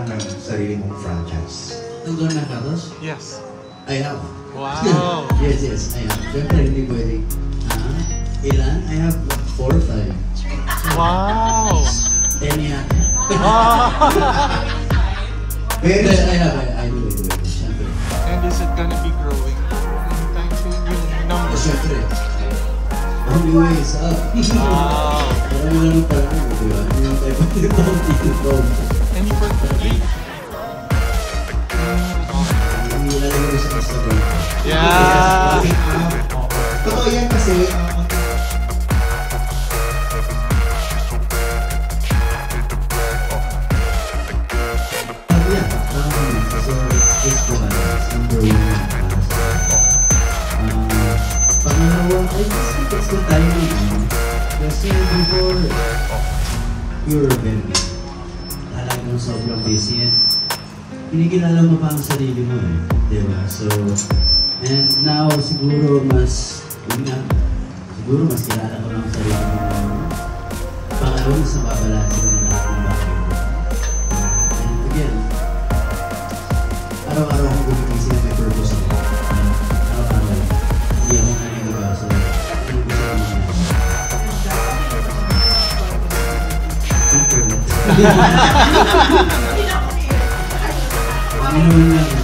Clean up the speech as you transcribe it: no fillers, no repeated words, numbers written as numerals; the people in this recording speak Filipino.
magkaroon ng sarili mong franchise? Ang gawin ng Carlos? Yes. I have. Wow! Yes, I have. Siyempre, hindi pwede. Ilan? I have 4 or 5. Wow! 10 yata. Very I do it. Siyempre. And is it gonna be growing anytime soon? Yung numbers? Siyempre. Only way is up. Wow! Marami lang yung parang, di ba? Yung type of tito. And you forget? Hindi lalagay ko sa Instagram. Yeah! Totoo yan kasi, Pangalawa, ay mas na tayo ngayon. Kasi before, you're very busy. Talagang sobrang busy yan. Kinikilala mo pa ang sarili mo eh. Diba? So, and now siguro mas, yun nga, siguro mas kilala ko lang ang sarili mo. Pangalawa, mas nababalansin ko na lahat ng bagay ko. And again, araw-araw akong gumigising na may purpose ako. Araw-araw. Hindi ako naniniba. So, hindi ko siya naman. Hindi naman lang.